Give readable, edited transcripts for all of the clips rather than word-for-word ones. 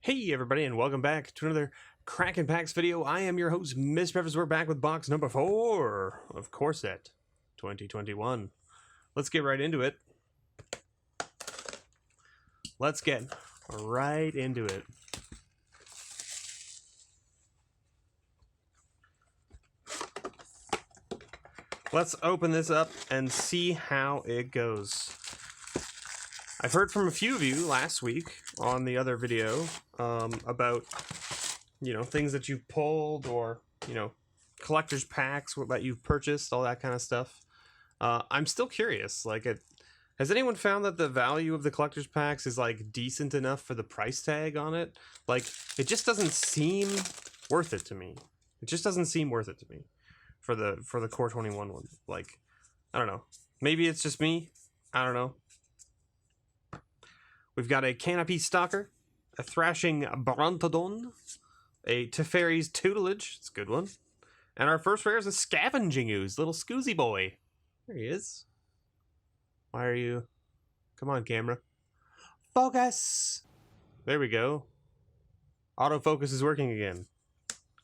Hey everybody, and welcome back to another Kraken Packs video. I am your host, MrBevers. We're back with box number 4 of Core Set 2021. Let's get right into it. Let's get right into it. Let's open this up and see how it goes. I've heard from a few of you last week on the other video about, things that you've pulled or, collector's packs that you've purchased, all that kind of stuff. I'm still curious. Has anyone found that the value of the collector's packs is decent enough for the price tag on it? It just doesn't seem worth it to me. It just doesn't seem worth it to me for the Core 21 one. I don't know. Maybe it's just me. I don't know. We've got a Canopy Stalker, a Thrashing Brontodon, a Teferi's Tutelage, it's a good one, and our first rare is a Scavenging Ooze, little Scoozy boy. There he is. Why are you... Come on, camera. Focus! There we go. Autofocus is working again.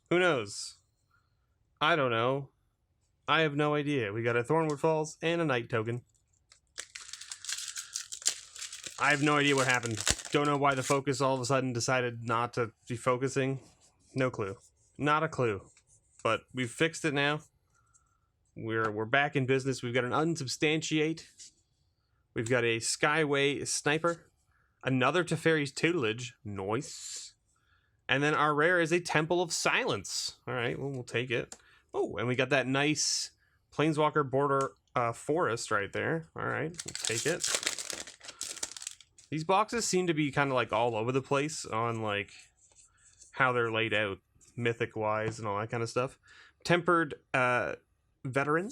Who knows? I don't know. I have no idea. We got a Thornwood Falls and a Night Token. I have no idea what happened. Don't know why the focus all of a sudden decided not to be focusing. No clue. Not a clue. But we've fixed it now. We're back in business. We've got an Unsubstantiate. We've got a Skyway Sniper. Another Teferi's Tutelage. Nice. And then our rare is a Temple of Silence. Alright, well, we'll take it. Oh, and we got that nice Planeswalker border forest right there. Alright, we'll take it. These boxes seem to be kind of all over the place on how they're laid out, mythic wise and all that kind of stuff. Tempered Veteran,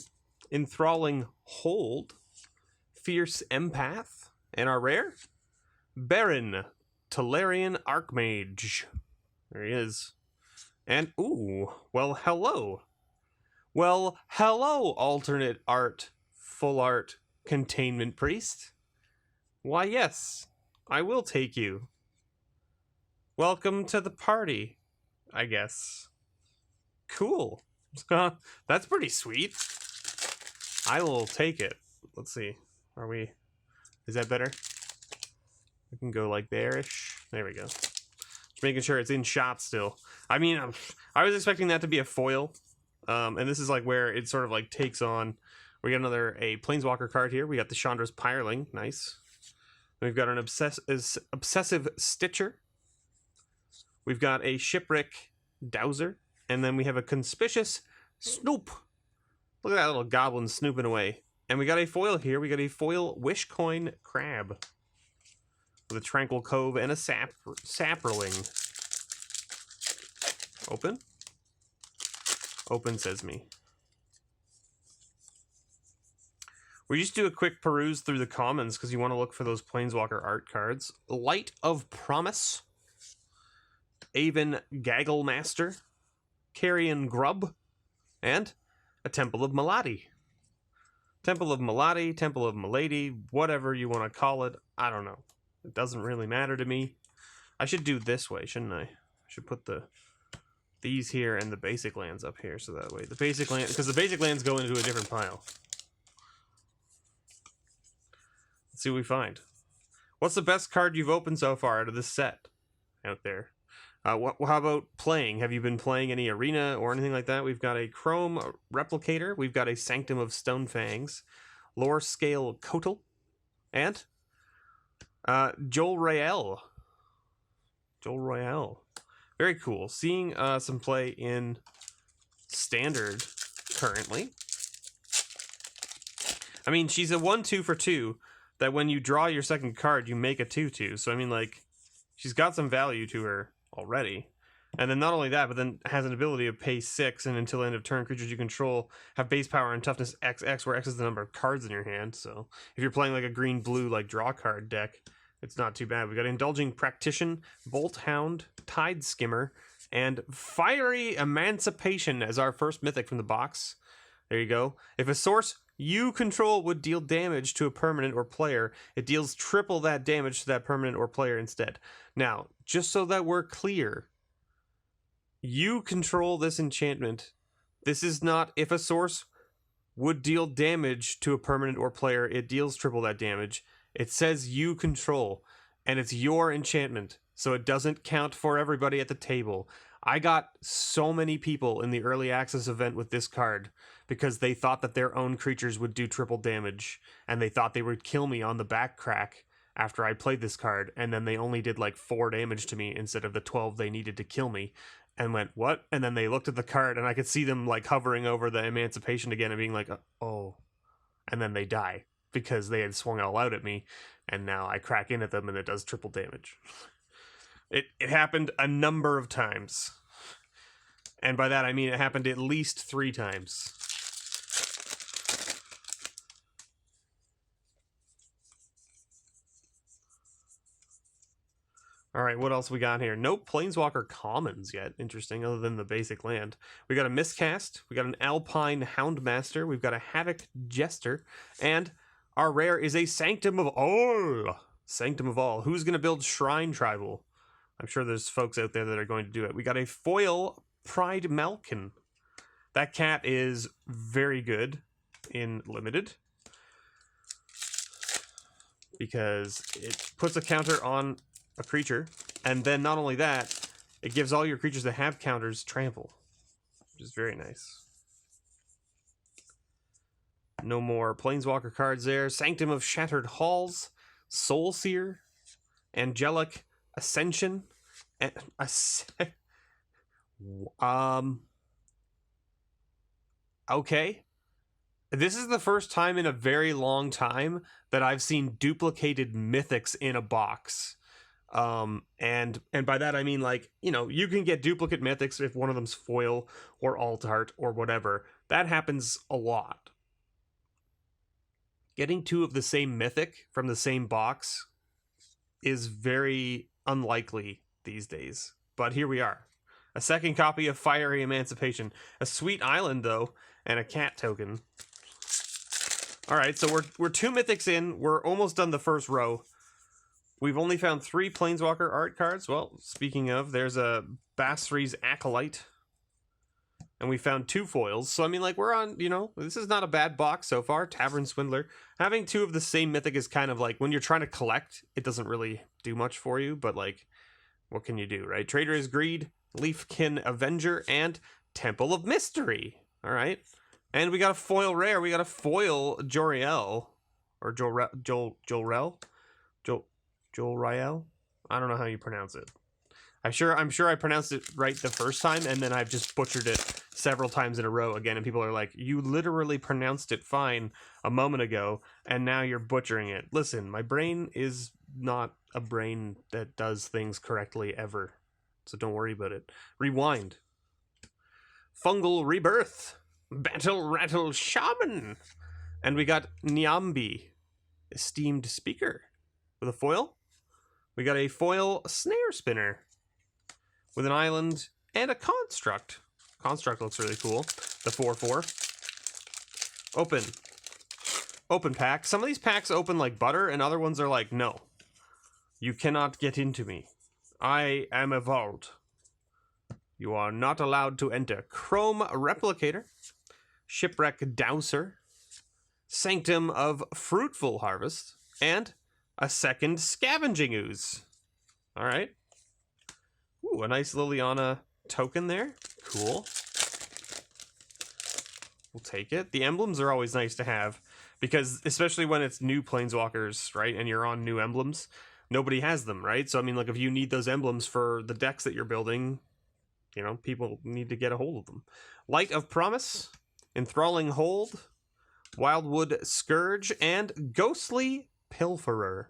Enthralling Hold, Fierce Empath, and our rare, Baron Tolarian Archmage. There he is. And ooh, well hello. Well hello, alternate art, full art, Containment Priest. Why, yes, I will take you. Welcome to the party, I guess. Cool. That's pretty sweet. I will take it. Let's see. Is that better? I can go there-ish. There we go. Just making sure it's in shot still. I mean, I was expecting that to be a foil. And this is where it sort of takes on. We got a Planeswalker card here. We got the Chandra's Pyreling. Nice. We've got an Obsessive Stitcher. We've got a Shipwreck Dowser. And then we have a Conspicuous Snoop. Look at that little goblin snooping away. And we got a foil here. We got a foil Wishcoin Crab. With a Tranquil Cove and a Saproling. Open? Open, says me. We just do a quick peruse through the commons because you want to look for those Planeswalker art cards. Light of Promise, Aven Gagglemaster, Carrion Grub, and a Temple of Malady. Temple of Malady, Temple of Malady, whatever you want to call it. I don't know. It doesn't really matter to me. I should do this way, shouldn't I? I should put these here and the basic lands up here so that way. The basic land, because the basic lands go into a different pile. Let's see what we find. What's the best card you've opened so far out of this set out there? How about playing? Have you been playing any arena or anything like that? We've got a Chrome Replicator. We've got a Sanctum of Stonefangs, Lore Scale Kotal, and Joel Royale. Joel Royale. Very cool. Seeing some play in Standard currently. I mean, she's a 1/2 for 2. That when you draw your second card, you make a 2/2. So, I mean, she's got some value to her already. And then not only that, but then has an ability to pay 6, and until end of turn, creatures you control have base power and toughness XX, where X is the number of cards in your hand. So, if you're playing a green-blue, draw card deck, it's not too bad. We got Indulging Practitioner, Bolt Hound, Tide Skimmer, and Fiery Emancipation as our first mythic from the box. There you go. If a source you control would deal damage to a permanent or player, it deals triple that damage to that permanent or player instead. Now, just so that we're clear, you control this enchantment. This is not, if a source would deal damage to a permanent or player, it deals triple that damage. It says you control, and it's your enchantment, so it doesn't count for everybody at the table. I got so many people in the early access event with this card because they thought that their own creatures would do triple damage, and they thought they would kill me on the back crack after I played this card, and then they only did like 4 damage to me instead of the 12 they needed to kill me, and went, what? And then they looked at the card, and I could see them like hovering over the Emancipation again and being like, oh, and then they die because they had swung all out at me, and now I crack in at them and it does triple damage. It happened a number of times. And by that I mean it happened at least 3 times. Alright, what else we got here? No Planeswalker commons yet, interesting, other than the basic land. We got a Miscast, we got an Alpine Houndmaster, we've got a Havoc Jester, and our rare is a Sanctum of All. Sanctum of All. Who's going to build Shrine Tribal? I'm sure there's folks out there that are going to do it. We got a foil Pride Malkin. That cat is very good in Limited because it puts a counter on a creature, and then not only that, it gives all your creatures that have counters trample, which is very nice. No more Planeswalker cards there. Sanctum of Shattered Halls, Soulseer, Angelic Ascension, and okay. This is the first time in a very long time that I've seen duplicated mythics in a box. And by that I mean, like, you know, you can get duplicate mythics if one of them's foil or alt art or whatever. That happens a lot. Getting 2 of the same mythic from the same box is very unlikely these days. But here we are. A second copy of Fiery Emancipation. A sweet island, though, and a cat token. Alright, so we're 2 mythics in. We're almost done the first row. We've only found 3 Planeswalker art cards. Well, speaking of, there's a Basri's Acolyte. And we found 2 foils. So, I mean, like, we're on, you know, this is not a bad box so far. Tavern Swindler. Having 2 of the same mythic is kind of like, when you're trying to collect, it doesn't really do much for you. But, like, what can you do, right? Traitor's Greed, Leafkin Avenger, and Temple of Mystery. All right. And we got a foil rare. We got a foil Joriel. Or Jolrel? Jolrael? I don't know how you pronounce it. I'm sure I pronounced it right the first time, and then I've just butchered it several times in a row again, and people are like, you literally pronounced it fine a moment ago, and now you're butchering it. Listen, my brain is not a brain that does things correctly ever, so don't worry about it. Rewind. Fungal Rebirth. Battle Rattle Shaman. And we got Nyambi, Esteemed Speaker, with a foil. We got a foil Snare Spinner with an island and a Construct. Construct looks really cool. The 4/4. Open. Open pack. Some of these packs open like butter, and other ones are like, no. You cannot get into me. I am a vault. You are not allowed to enter. Chrome Replicator. Shipwreck Dowser. Sanctum of Fruitful Harvest. And a second Scavenging Ooze. Alright. Ooh, a nice Liliana token there. Cool. We'll take it. The emblems are always nice to have, because especially when it's new Planeswalkers, right, and you're on new emblems, nobody has them, right? So, I mean, like, if you need those emblems for the decks that you're building, you know, people need to get a hold of them. Light of Promise, Enthralling Hold, Wildwood Scourge, and Ghostly Pilferer.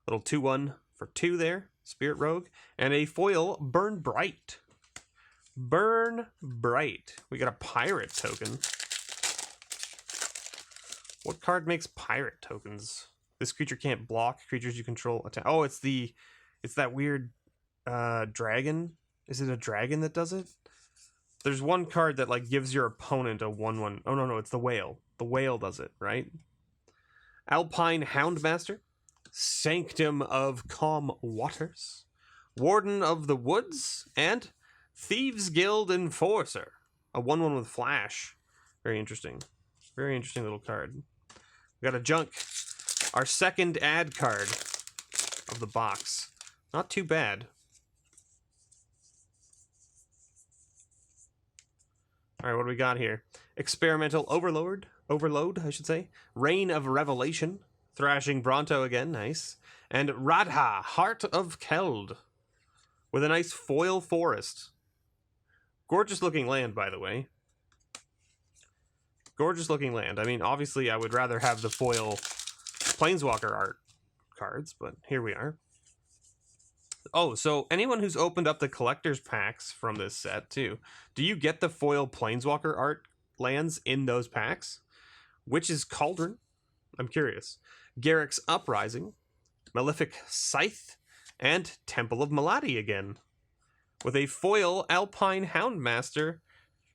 Little 2/1 for 2 there. Spirit Rogue. And a foil Burn Bright. Burn Bright. We got a pirate token. What card makes pirate tokens? This creature can't block. Creatures you control attack. Oh, it's that weird dragon. Is it a dragon that does it? There's one card that like gives your opponent a 1/1. Oh no, it's the whale. The whale does it, right? Alpine Houndmaster. Sanctum of Calm Waters. Warden of the Woods, and Thieves Guild Enforcer. A 1/1 with flash. Very interesting. Very interesting little card. We got a junk. Our second ad card of the box. Not too bad. Alright, what do we got here? Experimental Overload, I should say. Reign of Revelation. Thrashing Bronto again, nice. And Radha, Heart of Keld. With a nice foil forest. Gorgeous looking land, by the way. Gorgeous looking land. I mean, obviously I would rather have the foil Planeswalker Art Cards, but here we are. Oh, so anyone who's opened up the collector's packs from this set, too, do you get the foil Planeswalker Art lands in those packs? Witch's Cauldron? I'm curious. Garrick's Uprising, Malefic Scythe, and Temple of Maladi again. With a foil Alpine Houndmaster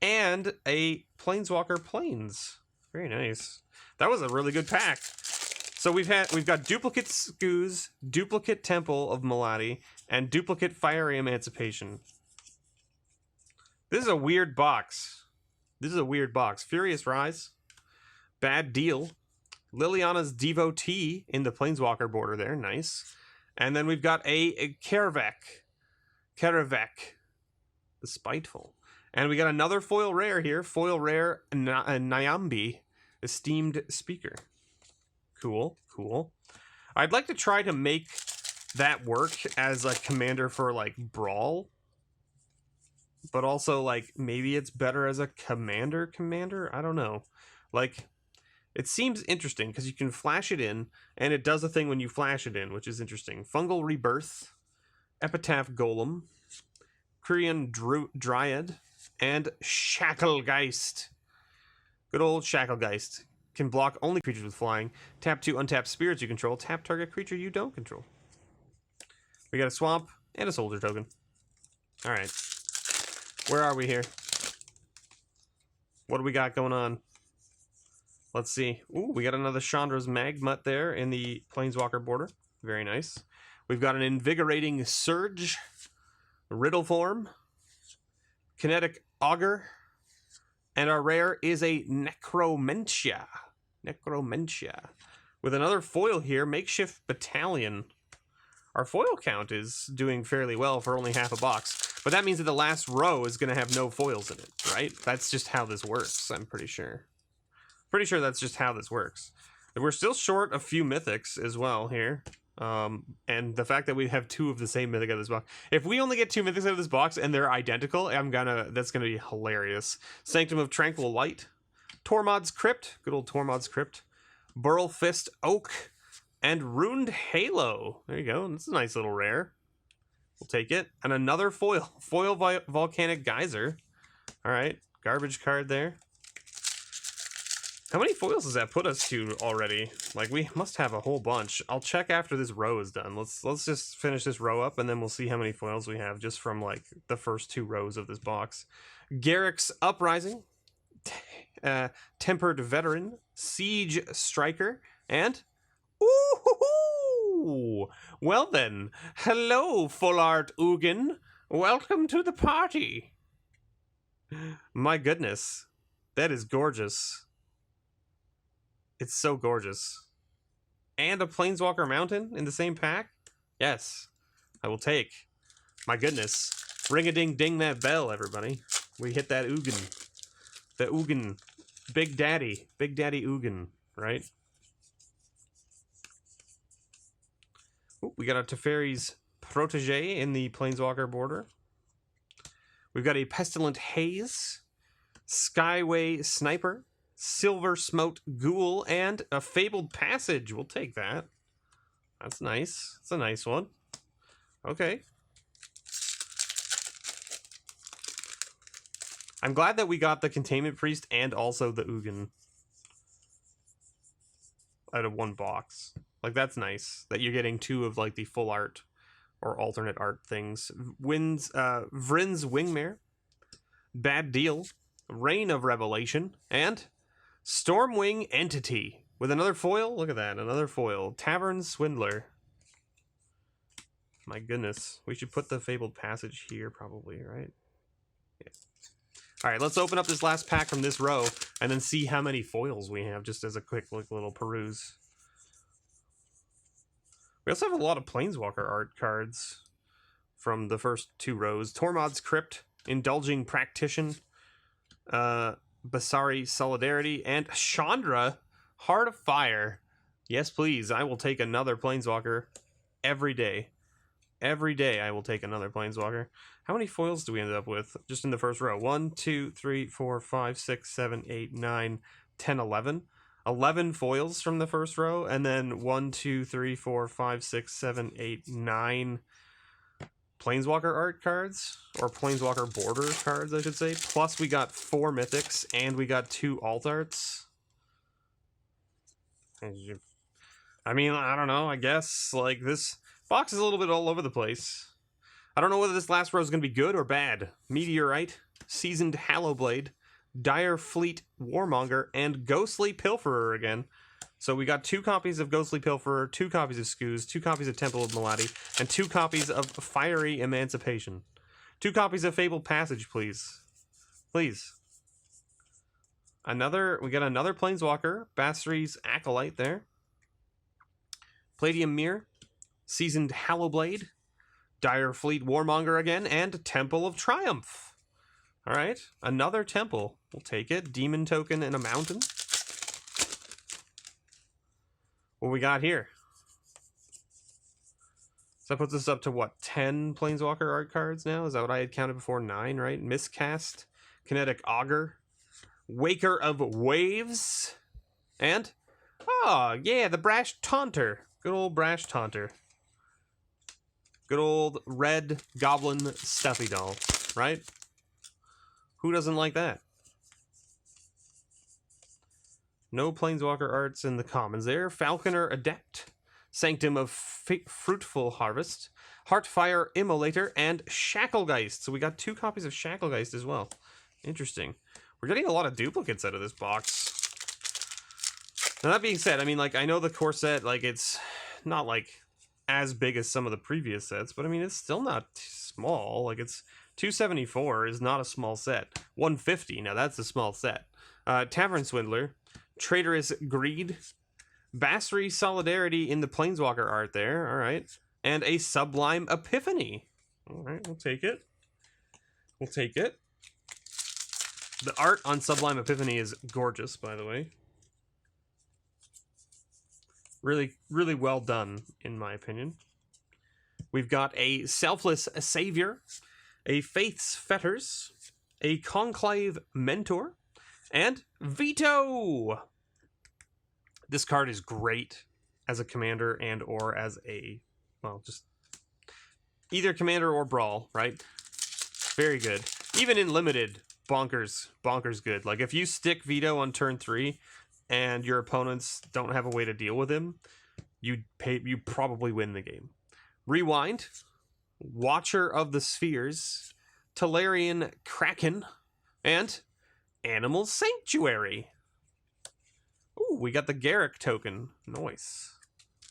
and a Planeswalker Plains. Very nice. That was a really good pack. So we've got duplicate Skoos, duplicate Temple of Maladi, and duplicate Fiery Emancipation. This is a weird box. Furious Rise, Bad Deal, Liliana's Devotee in the Planeswalker border there, nice. And then we've got a Karavek, the Spiteful. And we got another foil rare here, foil rare Nyambi, Esteemed Speaker. Cool. I'd like to try to make that work as a commander for, like, Brawl. But also, like, maybe it's better as a commander? I don't know. Like, it seems interesting, because you can flash it in, and it does a thing when you flash it in, which is interesting. Fungal Rebirth, Epitaph Golem, Korean Dryad, and Shacklegeist. Good old Shacklegeist. Can block only creatures with flying. Tap 2 untap spirits you control. Tap target creature you don't control. We got a swamp and a soldier token. Alright. Where are we here? What do we got going on? Let's see. Ooh, we got another Chandra's Magmut there in the Planeswalker border. Very nice. We've got an Invigorating Surge, Riddle Form, Kinetic Augur, and our rare is a Necromentia. With another foil here, Makeshift Battalion. Our foil count is doing fairly well for only half a box. But that means that the last row is going to have no foils in it, right? That's just how this works, I'm pretty sure. Pretty sure that's just how this works. And we're still short a few mythics as well here. And the fact that we have 2 of the same mythic out of this box. If we only get 2 mythics out of this box and they're identical, that's gonna be hilarious. Sanctum of Tranquil Light, Tormod's Crypt, good old Tormod's Crypt, Burl Fist Oak, and Ruined Halo. There you go. That's a nice little rare. We'll take it. And another foil Volcanic Geyser. All right, garbage card there. How many foils does that put us to already? Like, we must have a whole bunch. I'll check after this row is done. Let's just finish this row up, and then we'll see how many foils we have just from, like, the first 2 rows of this box. Garrick's Uprising, Tempered Veteran, Siege Striker, and... Ooh! Well then, hello, Full Art Ugin. Welcome to the party. My goodness, that is gorgeous. It's so gorgeous. And a Planeswalker Mountain in the same pack? Yes, I will take. My goodness. Ring-a-ding-ding that bell, everybody. We hit that Ugin. The Ugin. Big Daddy. Big Daddy Ugin, right? Ooh, we got a Teferi's Protege in the Planeswalker border. We've got a Pestilent Haze, Skyway Sniper, Silver Smote Ghoul, and a Fabled Passage. We'll take that. That's nice. It's a nice one. Okay. I'm glad that we got the Containment Priest and also the Ugin out of one box. Like, that's nice that you're getting 2 of, like, the full art or alternate art things. Vrin's Wingmare, Bad Deal, Reign of Revelation, and Stormwing Entity with another foil. Look at that, another foil. Tavern Swindler. My goodness. We should put the Fabled Passage here probably, right? Yeah. All right, let's open up this last pack from this row and then see how many foils we have, just as a quick little peruse. We also have a lot of Planeswalker Art Cards from the first 2 rows. Tormod's Crypt, Indulging Practitioner, Basari Solidarity, and Chandra, Heart of Fire. Yes, please. I will take another Planeswalker every day. Every day I will take another Planeswalker. How many foils do we end up with just in the first row? 1, 2, 3, 4, 5, 6, 7, 8, 9, 10, 11. 11 foils from the first row, and then 1, 2, 3, 4, 5, 6, 7, 8, 9 Planeswalker Art Cards, or Planeswalker Border cards, I should say. Plus we got 4 Mythics, and we got 2 Alt Arts. I mean, I don't know, I guess, like, this box is a little bit all over the place. I don't know whether this last row is going to be good or bad. Meteorite, Seasoned Hallowblade, Dire Fleet Warmonger, and Ghostly Pilferer again. So we got 2 copies of Ghostly Pilferer, 2 copies of Skooz, 2 copies of Temple of Maladi, and 2 copies of Fiery Emancipation. 2 copies of Fabled Passage, please. Please. We got another Planeswalker, Basri's Acolyte there. Palladium Mirror, Seasoned Hallowblade, Dire Fleet Warmonger again, and Temple of Triumph. Alright, another temple. We'll take it. Demon token and a mountain. What we got here? So that puts us up to what, 10 Planeswalker Art Cards now? Is that what I had counted before? 9, right? Miscast, Kinetic Augur, Waker of Waves, and, oh, yeah, the Brash Taunter. Good old Brash Taunter. Good old red goblin stuffy doll, right? Who doesn't like that? No Planeswalker arts in the commons there. Falconer Adept, Sanctum of Fruitful Harvest, Heartfire Immolator, and Shacklegeist. So we got 2 copies of Shacklegeist as well. Interesting. We're getting a lot of duplicates out of this box. Now that being said, I mean, like, I know the core set, like, it's not, like, as big as some of the previous sets, but I mean, it's still not small. Like, it's 274 is not a small set. 150, now that's a small set. Tavern Swindler, Traitorous Greed, Basri Solidarity in the Planeswalker art there, alright, and a Sublime Epiphany. Alright, we'll take it. We'll take it. The art on Sublime Epiphany is gorgeous, by the way. Really, really well done, in my opinion. We've got a Selfless Savior, a Faith's Fetters, a Conclave Mentor, and Veto! This card is great as a commander and or as a, well, just either commander or brawl, right? Very good. Even in limited, bonkers good. Like, if you stick Veto on turn 3 and your opponents don't have a way to deal with him, you probably win the game. Rewind, Watcher of the Spheres, Tolarian Kraken, and Animal Sanctuary. Ooh, we got the Garrick token. Nice.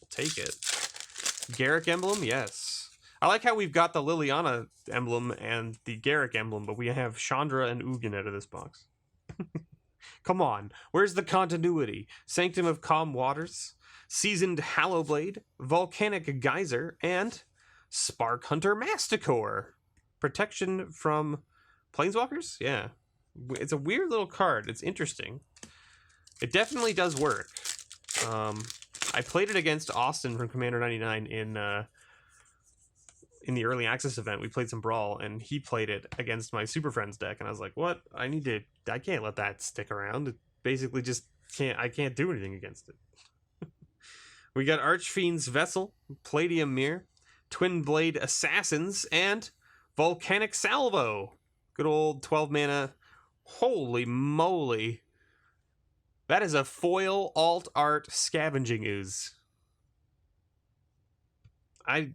We'll take it. Garrick emblem, yes. I like how we've got the Liliana emblem and the Garrick emblem, but we have Chandra and Ugin out of this box. Come on, where's the continuity? Sanctum of Calm Waters, Seasoned Hallowblade, Volcanic Geyser, and Spark Hunter Masticore. Protection from Planeswalkers? Yeah. It's a weird little card. It's interesting. It definitely does work. I played it against Austin from Commander 99 in the early access event. We played some Brawl, and he played it against my Super Friends deck, and I was like, what? I can't let that stick around. It basically just I can't do anything against it. We got Archfiend's Vessel, Palladium Mirror, Twin Blade Assassins, and Volcanic Salvo. Good old 12 mana. Holy moly. That is a foil alt art Scavenging Ooze. I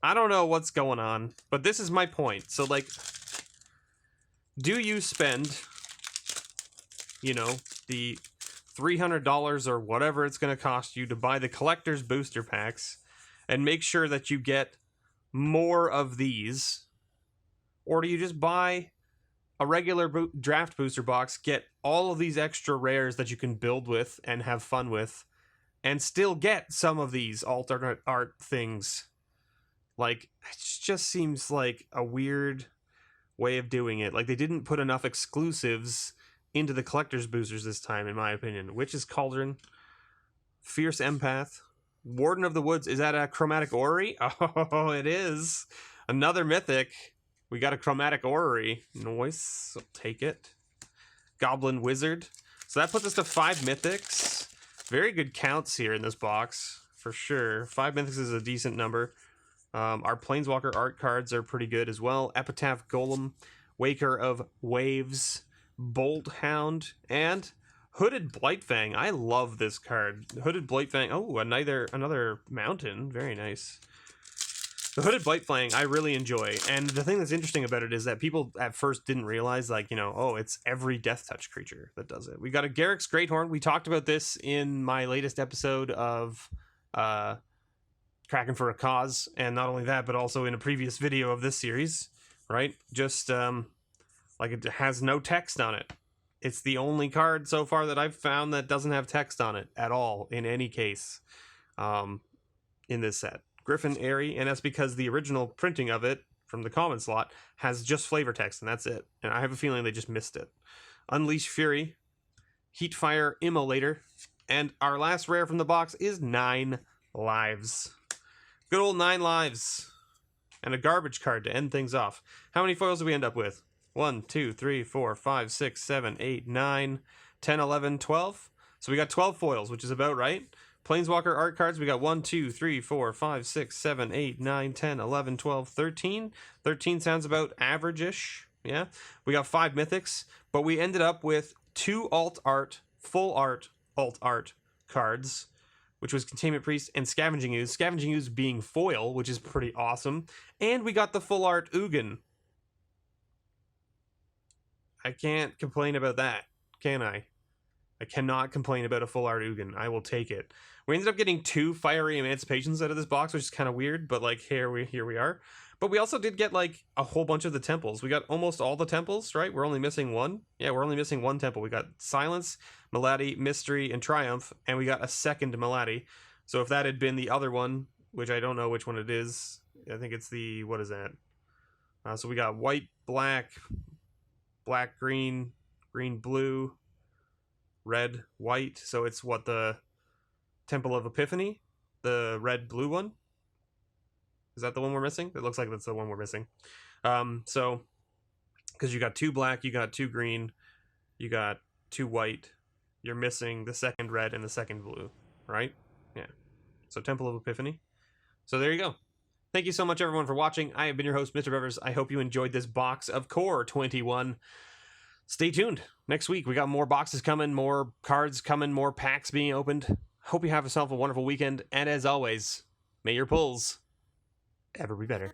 don't know what's going on, but this is my point. So, like, do you spend, you know, the $300 or whatever it's going to cost you to buy the collector's booster packs and make sure that you get more of these? Or do you just buy a regular draft booster box, get all of these extra rares that you can build with and have fun with, and still get some of these alternate art things? Like, it just seems like a weird way of doing it. Like, they didn't put enough exclusives into the collector's boosters this time, in my opinion. Witch's Cauldron, Fierce Empath, Warden of the Woods. Is that a Chromatic Orrery? Oh, it is. Another mythic. We got a Chromatic Orrery. Nice. I'll take it. Goblin Wizard. So that puts us to 5 mythics. Very good counts here in this box, for sure. 5 mythics is a decent number. Our Planeswalker art cards are pretty good as well. Epitaph Golem, Waker of Waves, Bolt Hound, and Hooded Blightfang. I love this card. Hooded Blightfang. Oh, another mountain. Very nice. The Hooded Blightfang I really enjoy, and the thing that's interesting about it is that people at first didn't realize, like, you know, oh, it's every Death Touch creature that does it. We got a Garruk's Greathorn. We talked about this in my latest episode of Kraken for a Cause, and not only that, but also in a previous video of this series, right? Just like, it has no text on it. It's the only card so far that I've found that doesn't have text on it at all in any case in this set. Griffin Airy, and that's because the original printing of it from the common slot has just flavor text, and that's it. And I have a feeling they just missed it. Unleash Fury, Heatfire Immolator, and our last rare from the box is 9 lives. Good old 9 lives. And a garbage card to end things off. How many foils do we end up with? 1, 2, 3, 4, 5, 6, 7, 8, 9, 10, 11, 12. So we got 12 foils, which is about right. Planeswalker art cards, we got 1, 2, 3, 4, 5, 6, 7, 8, 9, 10, 11, 12, 13. 13 sounds about average-ish, yeah? We got 5 mythics, but we ended up with 2 alt art, full art, alt art cards, which was Containment Priest and Scavenging Ooze. Scavenging Ooze being foil, which is pretty awesome. And we got the full art Ugin. I can't complain about that, can I? I cannot complain about a full art Ugin. I will take it. We ended up getting 2 Fiery Emancipations out of this box, which is kind of weird, but like here we are. But we also did get like a whole bunch of the temples. We got almost all the temples, right? We're only missing 1. Yeah, we're only missing 1 temple. We got Silence, Malady, Mystery, and Triumph, and we got a second Malady. So if that had been the other one, which I don't know which one it is, I think it's the, what is that? So we got white, black, black, green, green, blue, red, white. So it's what, the Temple of Epiphany, the red blue one. Is that the one we're missing? It looks like that's the one we're missing. So because you got 2 black, you got 2 green, you got 2 white, you're missing the second red and the second blue, right? Yeah. So Temple of Epiphany. So there you go. Thank you so much, everyone, for watching. I have been your host, MrBevers. I hope you enjoyed this box of Core 21. Stay tuned. Next week, we got more boxes coming, more cards coming, more packs being opened. Hope you have yourself a wonderful weekend. And as always, may your pulls ever be better.